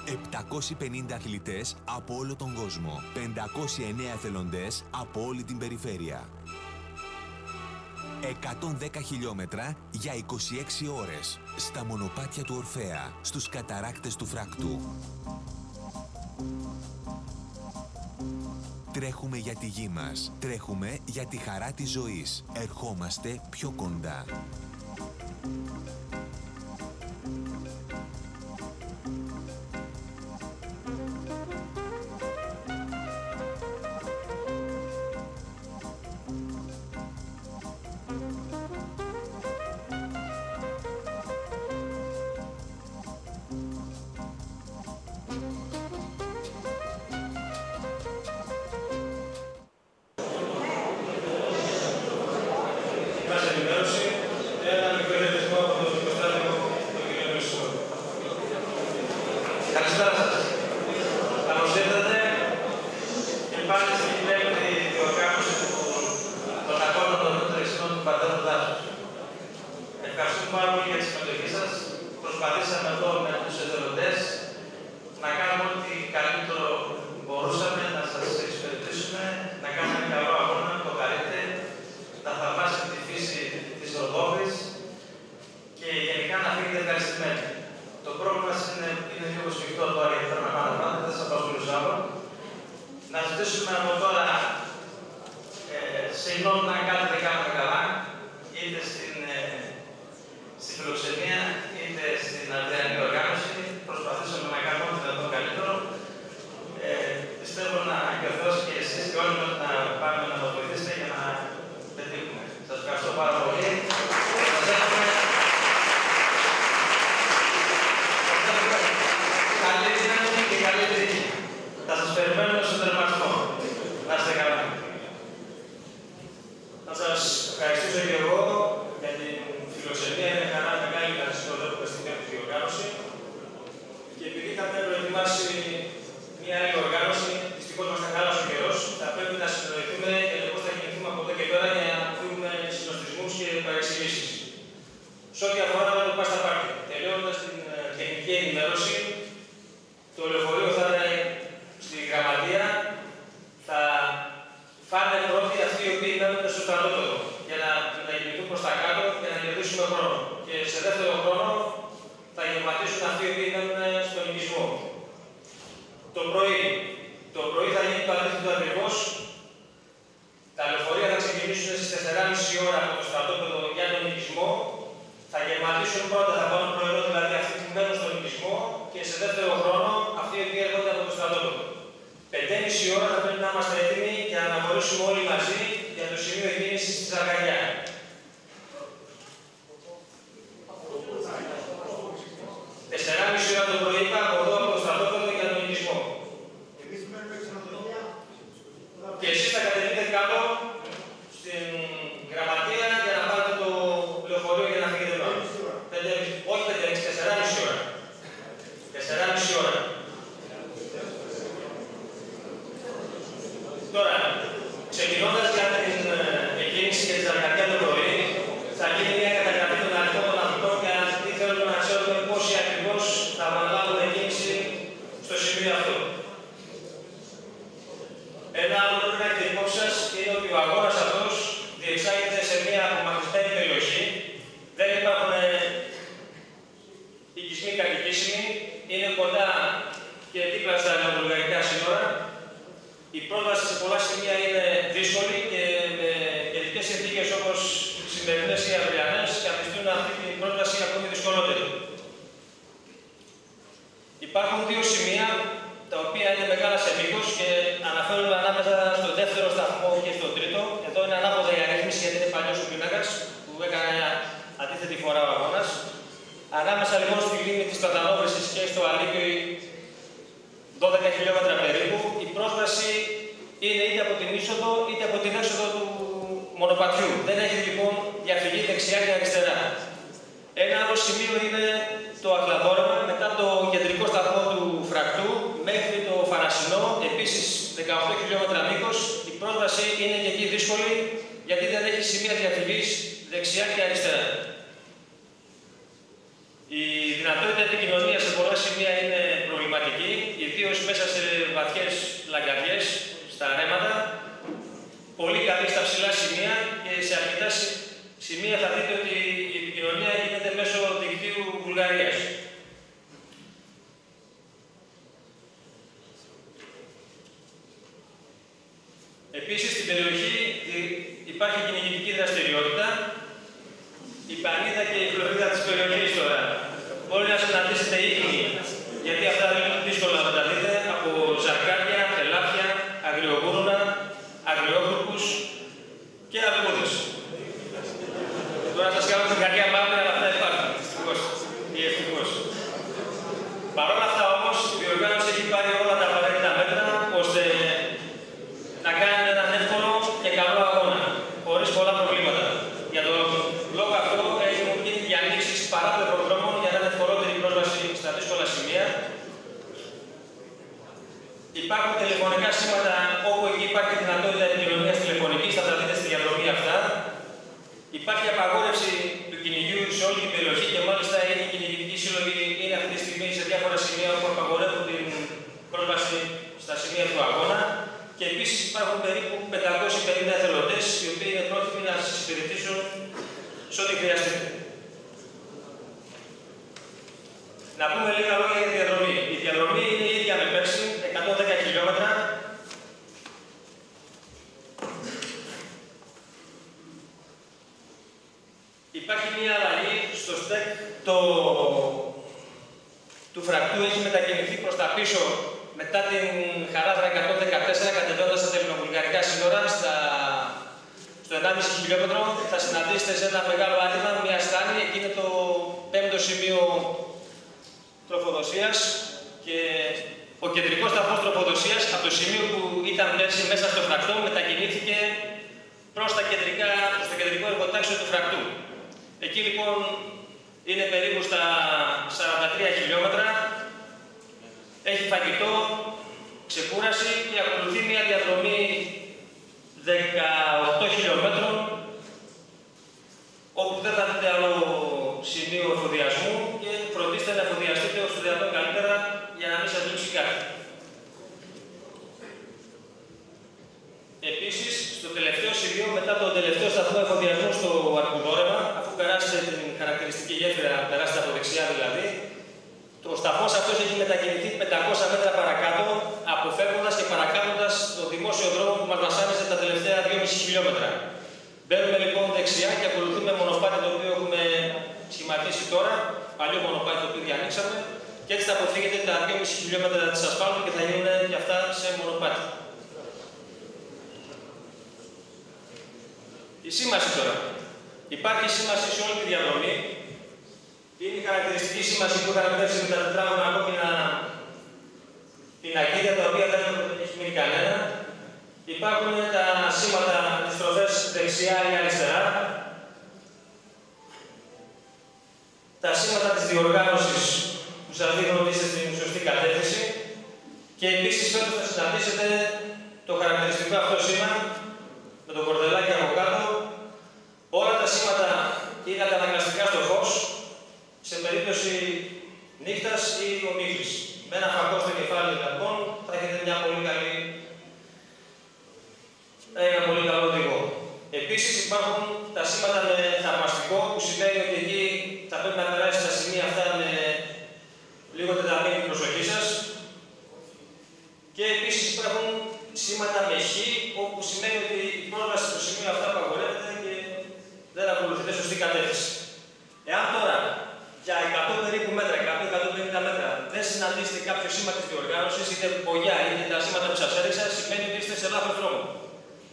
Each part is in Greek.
750 αθλητές από όλο τον κόσμο. 509 εθελοντές από όλη την περιφέρεια. 110 χιλιόμετρα για 26 ώρες. Στα μονοπάτια του Ορφέα, στους καταράκτες του Φράκτου. Τρέχουμε για τη γη μας. Τρέχουμε για τη χαρά της ζωής. Ερχόμαστε πιο κοντά. Καλησπέρα σας. Καλώς ήρθατε και πάλι στην δεύτερη διοργάνωση των αγώνων των τρεξινών του Παντέρου Δάσους. Ευχαριστούμε πάρα πολύ για τη συμμετοχή σας. Προσπαθήσαμε εδώ με τους εθελοντές να κάνουμε ό,τι καλύτερο μπορούσαμε, να σας εξυπηρετήσουμε, να κάνουμε ένα καλό αγώνα, το χαρείτε, να θαυμάσετε τη φύση της Ροδόπης και γενικά να φύγετε ευχαριστημένοι. Το πρόβλημα είναι λίγο σφιχτό τώρα γιατί θέλω να πάμε πάντα, δεν θα σας απασχολήσω άλλο. Να ζητήσουμε από τώρα συγγνώμη αν κάτι δεν κάνουμε καλά, είτε στη φιλοξενία, είτε στην αυριανή οργάνωση. Προσπαθήσαμε να κάνουμε ό,τι δυνατόν καλύτερο. Πιστεύω και ο Θεός και εσείς και όλοι μας να πάμε να μας βοηθήσετε για να πετύχουμε. Σας ευχαριστώ πάρα πολύ. Καλή δύναμη και καλή τύχη. Θα σας περιμένουμε στο τερματισμό. Να είστε καλά. Να σας ευχαριστήσω και εγώ για την φιλοξενία. Είναι χαρά μεγάλη να σας συνοδεύουμε στην πρώτη διοργάνωση. Και επειδή είχαμε προετοιμάσει μια άλλη οργάνωση, δυστυχώς μας τα χάλασε ο καιρός, θα πρέπει να συνοηθούμε για το πώς θα κινηθούμε από εδώ και πέρα για να αποφύγουμε συνοστισμούς και παρεξηγήσεις. Σε ό,τι αφορά το Πάστα Πάρτι, τελειώνοντας την τεχνική ενημέρωση, το λεωφορείο θα είναι στη γραμματεία, θα φάνε πρώτοι αυτοί οι οποίοι μένουν στο στρατόπεδο για να μετακινηθούν προς τα κάτω και να κερδίσουμε χρόνο. Και σε δεύτερο χρόνο θα γεμματίσουν αυτοί οι οποίοι μένουν στον οικισμό. Το πρωί θα γίνει το αντίθετο ακριβώς. Τα λεωφορεία θα ξεκινήσουν στις 4:30 ώρα από το στρατόπεδο για τον οικισμό. Θα γεμματίσουν πρώτα, θα πάρουν πρωινό δηλαδή αυτοί που μένουν στον οικισμό και σε δεύτερο χρόνο αυτοί οι οποίοι έρχονται από το στρατόπεδο. 5:30 ώρα θα πρέπει να είμαστε έτοιμοι και να αναχωρήσουμε όλοι μαζί για το σημείο κίνησης της Αργαριά. 4:30 ώρα το πρωί είπα από εδώ από το στρατόπεδο για τον οικισμό. Και εσείς θα κατεβείτε κάτω στην γραμματεία για να πάρετε το λεωφορείο για να φύγετε εδώ. Όχι 5:30, 4:30 ώρα. 4:30 ώρα. Τώρα, ξεκινώντας για την εκκίνηση και τη Αργαριά το πρωί, θα γίνει μια καταγραφή των αριθμών των αθλητών για να θέλουμε να ξέρουμε πόσοι ακριβώς θα αναλάβουν εκκίνηση στο σημείο αυτό. Ένα άλλο που πρέπει να έχετε υπόψη σας είναι ότι ο αγώνας αυτός διεξάγεται σε μια απομακρυσμένη περιοχή. Δεν υπάρχουν οικισμοί κατοικήσιμοι, είναι κοντά και δίπλα στα ελληνοβουλγαρικά σύνορα. Η πρόσβαση σε πολλά σημεία είναι δύσκολη και με καιρικές συνθήκες όπως οι σημερινές ή αυριανές καθιστούν αυτή την πρόσβαση ακόμη δυσκολότερη. Υπάρχουν δύο σημεία τα οποία είναι μεγάλα σε μήκος και αναφέρονται ανάμεσα στο δεύτερο σταθμό και στο τρίτο. Εδώ είναι ανάποδα η αρρύθμιση γιατί είναι παλιός ο πίνακας που έκανε αντίθετη φορά ο αγώνας. Ανάμεσα λοιπόν στη λίμνη της Πλατανόβρησης και στο Αλίκιο 12 χιλιόμετρα περίπου, η πρόσβαση είναι είτε από την είσοδο είτε από την έξοδο του μονοπατιού. Δεν έχει λοιπόν διαφυγή δεξιά και αριστερά. Ένα άλλο σημείο είναι το Αγλαδόρεμα μετά το κεντρικό σταθμό του Φρακτού μέχρι το Φαρασινό, επίσης 18 χιλιόμετρα μήκος. Η πρόσβαση είναι και εκεί δύσκολη γιατί δεν έχει σημεία διαφυγής δεξιά και αριστερά. Η δυνατότητα επικοινωνίας σε πολλά σημεία είναι προβληματική. πραγματική, ιδίως μέσα σε βαθιές λαγκαδιές, στα ρέματα. Πολύ καλή στα ψηλά σημεία και σε αρκετά σημεία θα δείτε ότι η επικοινωνία γίνεται μέσω δικτύου Βουλγαρίας. Επίσης, στην περιοχή υπάρχει κυνηγητική δραστηριότητα. Η πανίδα και η φλωρίδα της περιοχής τώρα. Μπορεί να συναντήσετε ίχνη, γιατί αυτά δεν είναι δύσκολα να τα δείτε, από ζαρκάρια, τελάπια, αγριογούρουνα, αγριόκουρκους και αρκούδες. Τώρα σας κάνω την καρδιά μαύρη, αλλά αυτά υπάρχουν, δυστυχώς ή ευτυχώς. Παρ' όλα αυτά όμως, η διοργάνωση έχει πάρει όλα τα απαραίτητα μέτρα, ώστε να κάνει έναν εύκολο και καλό αγώνα, χωρίς πολλά προβλήματα. Για τον λόγο αυτό έχουν γίνει διανοίξεις παράπλευρων δρόμων για να είναι ευκολότερη πρόσβαση στα δύσκολα σημεία. Υπάρχουν τηλεφωνικά σήματα όπου εκεί υπάρχει δυνατότητα επικοινωνίας τηλεφωνικής, θα τα δείτε στη διαδρομή αυτά. Υπάρχει απαγόρευση του κυνηγιού σε όλη την περιοχή και μάλιστα οι κυνηγητικοί σύλλογοι είναι αυτή τη στιγμή σε διάφορα σημεία όπου απαγορεύουν την πρόσβαση στα σημεία του αγώνα. Και επίσης υπάρχουν περίπου 550 εθελοντές οι οποίοι είναι πρόθυμοι να σας υπηρετήσουν σε ό,τι χρειαστείτε. Να πούμε λίγα λόγια για τη διαδρομή. Η διαδρομή είναι η ίδια με πέρσι, 110 χιλιόμετρα. Υπάρχει μία αλλαγή στο στεκ του φρακτού, έχει μετακινηθεί προς τα πίσω μετά την χαράδρα 114, κατεβαίνοντας στα ελληνοβουλγαρικά σύνορα, στο 1,5 χιλιόμετρο, θα συναντήσετε σε ένα μεγάλο άλυμα μια στάνη, εκεί είναι το 5ο σημείο τροφοδοσίας και ο κεντρικός σταθμός τροφοδοσίας, από το σημείο που ήταν πέρσι μέσα στο φρακτό, μετακινήθηκε προς το κεντρικό εργοτάξιο του φρακτού. Εκεί λοιπόν είναι περίπου στα 43 χιλιόμετρα, έχει φαγητό, ξεκούραση και ακολουθεί μια διαδρομή 18 χιλιόμετρων, όπου δεν θα δείτε άλλο σημείο εφοδιασμού και φροντίστε να εφοδιαστείτε όσο δυνατόν καλύτερα για να μην σας λείψει κάτι. Επίσης, στο τελευταίο σημείο, μετά τον τελευταίο σταθμό εφοδιασμού στο Αρκουδόρεμα, αφού περάσετε την χαρακτηριστική γέφυρα, περάσετε από δεξιά δηλαδή, ο σταθμός αυτός έχει μετακινηθεί 500 μέτρα παρακάτω, αποφεύγοντας και παρακάνοντας το δημόσιο δρόμο που μας βασάνιζε τα τελευταία 2,5 χιλιόμετρα. Μπαίνουμε λοιπόν δεξιά και ακολουθούμε μονοπάτι το οποίο έχουμε σχηματίσει τώρα, παλιό μονοπάτι το οποίο διανοίξαμε, και έτσι θα αποφύγετε τα 2,5 χιλιόμετρα της ασφάλτου και θα γίνουν και αυτά σε μονοπάτι. Η σήμαση τώρα. Υπάρχει σήμαση σε όλη τη διαδρομή. Είναι η χαρακτηριστική σήμαση που είχαμε δέσει με τα τετράγωνα κόκκινα πινακίδια, τα οποία δεν έχει μείνει κανένα. Υπάρχουν τα σήματα της στροφές δεξιά ή αριστερά. Τα σήματα της διοργάνωσης που σας δείχνουν ότι είστε στην σωστή κατεύθυνση. Και επίσης φέτος θα συναντήσετε το χαρακτηριστικό αυτό σήμα με το κορδελάκι από κάτω. Όλα τα σήματα είναι καταναγκαστικά στο φως, σε περίπτωση νύχτας ή ομίχλης. Με ένα φακό στο κεφάλι λοιπόν θα έχετε ένα πολύ καλό οδηγό. Επίσης υπάρχουν τα σήματα με θαυμαστικό, που σημαίνει ότι εκεί θα πρέπει να περάσει τα σημεία αυτά με λίγο τεταμένη την προσοχή σας. Και επίσης υπάρχουν σήματα με χ, όπου σημαίνει ότι η πρόσβαση στο σημείο αυτά απαγορεύεται και δεν ακολουθείτε σωστή κατεύθυνση. Εάν τώρα για 100 περίπου μέτρα, 100-150 μέτρα, δεν συναντήσετε κάποιο σήμα της διοργάνωσης, είτε μπογιά είτε τα σήματα που σας έδειξα, σημαίνει ότι είστε σε λάθος δρόμο.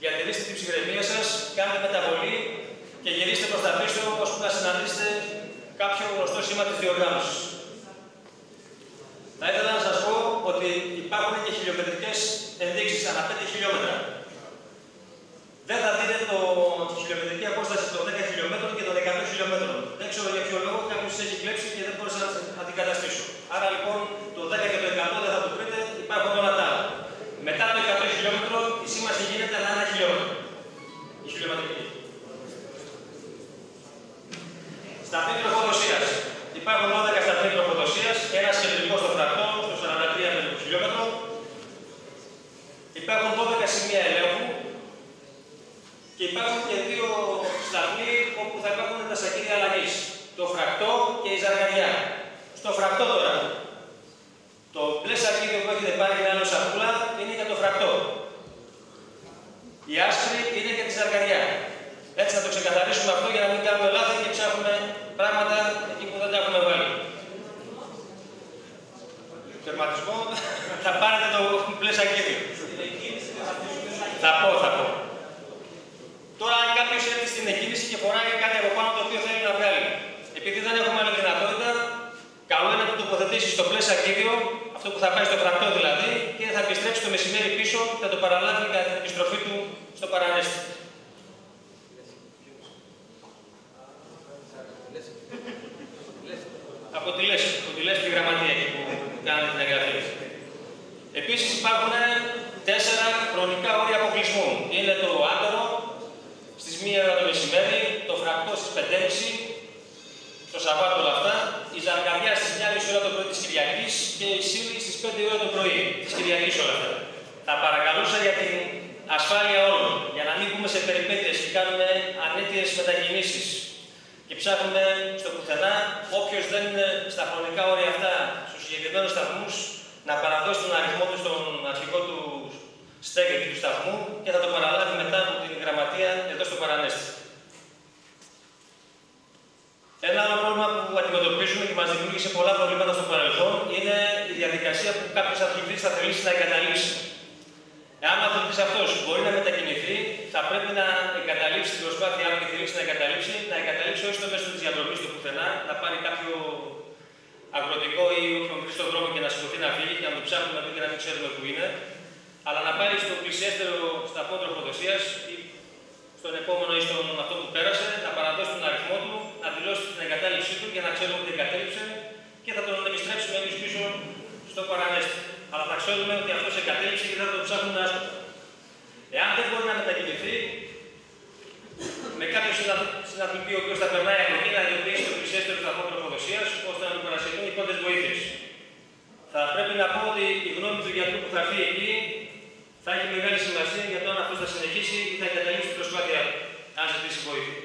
Διατηρήστε την ψυχραιμία σας, κάντε μεταβολή και γυρίστε προς τα πίσω, ώσπου να συναντήσετε κάποιο γνωστό σήμα της διοργάνωσης. Θα ήθελα να σας πω ότι υπάρχουν και χιλιομετρικές ενδείξεις ανά 5 χιλιόμετρα. Δεν θα δείτε τη χιλιομετρική απόσταση των 10 χιλιόμετρων και των 100 χιλιόμετρων. Δεν ξέρω για ποιο λόγο κάποιος έχει κλέψει και δεν μπορούσα να αντικαταστήσω. Άρα λοιπόν το 10 και το 100 δεν θα το βρείτε, υπάρχουν όλα τα άλλα. Μετά το 100 χιλιόμετρο η σήμαση γίνεται ανά 1 χιλιόμετρο. Η χιλιομετρική. Σταθμή τροφοδοσίας. Υπάρχουν 12 σταθμοί τροφοδοσίας, ένας κεντρικός στο φρακτό, στο 43 Στο φρακτό τώρα. Το μπλε σακίδιο που έχετε πάρει είναι άλλο σακούλα, είναι για το φρακτό. Η άσπρη είναι για τη ζαργαριά. Έτσι θα το ξεκαθαρίσουμε αυτό για να μην κάνουμε λάθη και ψάχνουμε πράγματα εκεί που δεν τα έχουμε βάλει. Τερματισμό, θα πάρετε το μπλε σακίδιο. Θα πω. Τώρα, αν κάποιος έρθει στην εκκίνηση και φοράει κάτι από πάνω το οποίο θέλει να βγάλει, επειδή δεν έχουμε άλλη δυνατότητα, καλό είναι να το τοποθετήσει στο μπλε σακίδιο, αυτό που θα πάει στο φρακτό δηλαδή, και θα επιστρέψει το μεσημέρι πίσω και θα το παραλάβει κατά την επιστροφή του στο παρανέστη. Από τη λέσχη γραμματεία εκεί που κάνετε την εγγραφή. Επίσης υπάρχουν 4 χρονικά όρια αποκλεισμού. Είναι το άτερο στις 1 το μεσημέρι, το φρακτό στις 5.30, το Σαββάτο όλα αυτά, η ζαργαριά στις 1.30 ώρα το πρωί της Κυριακής και η σύλλη στις 5 ώρα το πρωί της Κυριακής όλα αυτά. Θα παρακαλούσα για την ασφάλεια όλων, για να μην μπούμε σε περιπέτειες και κάνουμε ανέτειες μετακινήσεις και ψάχνουμε στο πουθενά, όποιος δεν είναι στα χρονικά όρια αυτά στους συγκεκριμένους σταθμούς, να παραδώσει τον αριθμό του στον αρχικό του στέκτη του σταθμού και θα το παραλάβει μετά από την γραμματεία εδώ στο παρανέστη. Ένα άλλο πρόβλημα που αντιμετωπίζουμε και μας δημιούργησε πολλά προβλήματα στο παρελθόν είναι η διαδικασία που κάποιος αθλητής θα θελήσει να εγκαταλείψει. Εάν ο αθλητής αυτός μπορεί να μετακινηθεί, θα πρέπει να εγκαταλείψει την προσπάθειά του και θελήσει να εγκαταλείψει όχι στο μέσο της διαδρομής του πουθενά, να πάρει κάποιο αγροτικό ή όποιον βρει στον δρόμο και να σηκωθεί να φύγει και να το ψάχνουμε εδώ και να μην ξέρουμε που είναι, αλλά να πάρει στο πλησιέστερο σταθμό τροφοδοσίας ή στον επόμενο ή στον αυτό που πέρασε, να παραδώσει τον αριθμό του, να δηλώσει την εγκατάλειψή του για να ξέρουμε ότι εγκατέλειψε και θα τον επιστρέψουμε εμείς πίσω στο παρανέστη. Αλλά θα ξέρουμε ότι αυτός εγκατέλειψε και θα τον ψάχνουμε άσχετα. Εάν δεν μπορεί να μετακινηθεί, με κάποιο συναθλητή ο οποίος θα περνάει από εκεί να διατηρήσει το πλησιέστερο σταθμό τροφοδοσίας, ώστε να του παρασχεθούν οι πρώτες βοήθειες. Θα πρέπει να πω ότι η γνώμη του γιατρού που θα έρθει εκεί θα έχει μεγάλη σημασία για το αν αυτός θα συνεχίσει ή θα εγκαταλείψει την προσπάθειά του, αν ζητήσει βοήθεια.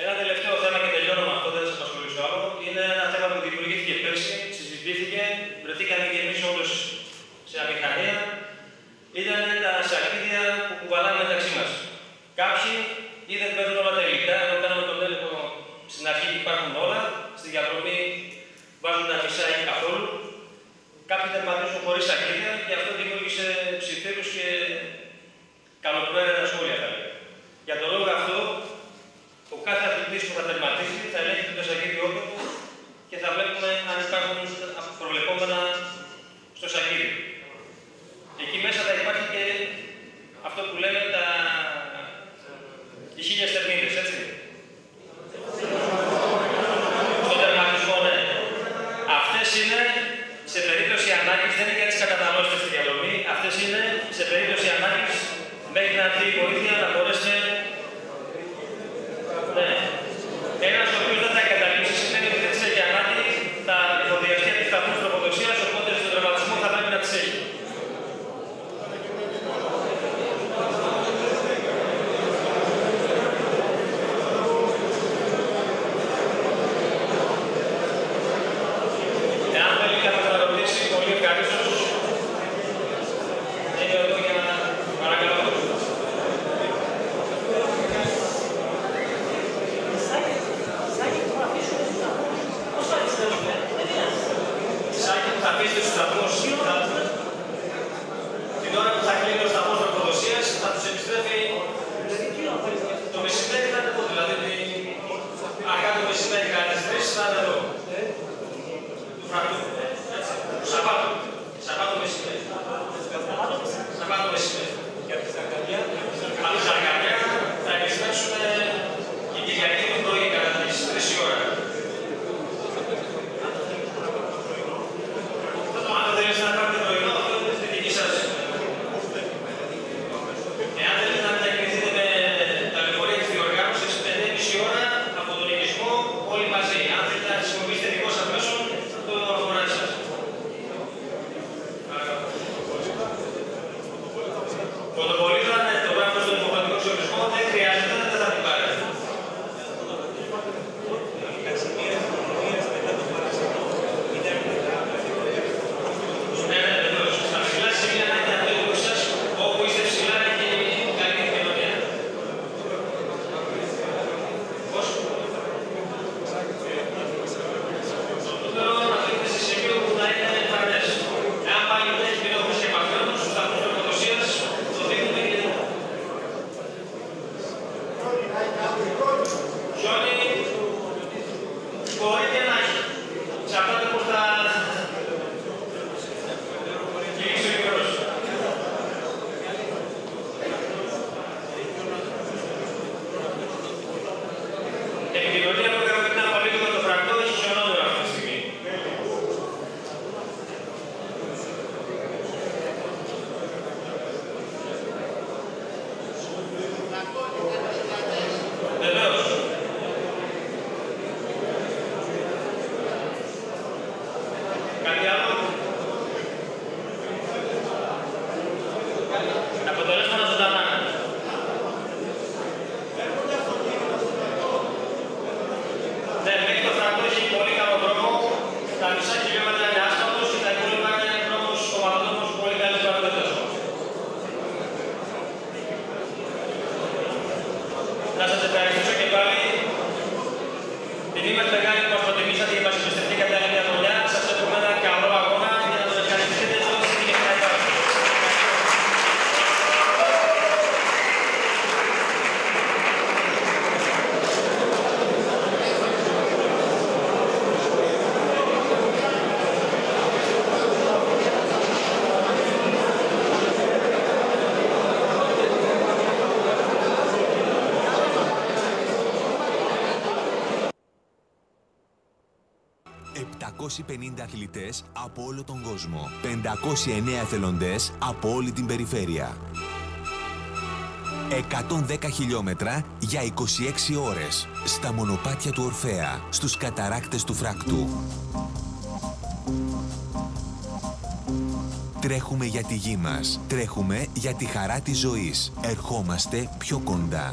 Ένα τελευταίο θέμα και τελειώνω με αυτό, δεν θα σας απασχολήσω άλλο. Είναι ένα θέμα που δημιουργήθηκε πέρσι, συζητήθηκε, βρεθήκαμε και εμείς όντως σε αμηχανία. Ήταν τα σακίδια που κουβαλάμε μεταξύ μας. Κάποιοι ή δεν παίρνουν όλα τα υλικά, ενώ κάναμε τον έλεγχο στην αρχή που υπάρχουν όλα, στη διαδρομή βάζουν τα μισά ή καθόλου. Κάποιοι τερματίζουν χωρίς σακίδια και αυτό δημιούργησε ψιθύρους και καλοπροαίρετα σχόλια. Για τον λόγο αυτό, ο κάθε αθλητής που θα τερματίσει θα ελέγχει το σακίδιό του και θα βλέπουμε αν υπάρχουν προβλεπόμενα στο σακίδιο. Εκεί μέσα θα υπάρχει και αυτό που λέμε οι 1000 θερμίδες, έτσι. Στον τερματισμό, ναι. Αυτές είναι σε περίπτωση ανάγκης, δεν είναι για τις καταναλώσεις στη διαδρομή, αυτές είναι σε περίπτωση ανάγκης μέχρι να έρθει η βοήθεια να μπορέσετε. Ναι. επικοινωνία που έκανα πριν από λίγο με το φρακτό έχει χιονόδωρο αυτή τη στιγμή. Βεβαίως. Κάτι άλλο? Τα αποτελέσματα ζωντανά. Ναι, μέχρι το φρακτό έχει πολύ καλό δρόμο. Τα μισά χιλιόμετρα είναι άσφαλτος και τα υπόλοιπα είναι δρόμος κομματόδρομος πολύ καλής βαρύτητας. Να σας ευχαριστήσω και πάλι. Επειδή μας μεγάλη που μας προτιμήσατε και μας εμπιστευτήκατε άλλη μια χρονιά, σας εύχομαι ένα καλό αγώνα για να τον ευχαριστήσετε σε όλη την ευκαιρία. αθλητές από όλο τον κόσμο. 509 εθελοντές από όλη την περιφέρεια. 110 χιλιόμετρα για 26 ώρες. Στα μονοπάτια του Ορφέα, στους καταράκτες του Φρακτού. Τρέχουμε για τη γη μας. Τρέχουμε για τη χαρά της ζωής. Ερχόμαστε πιο κοντά.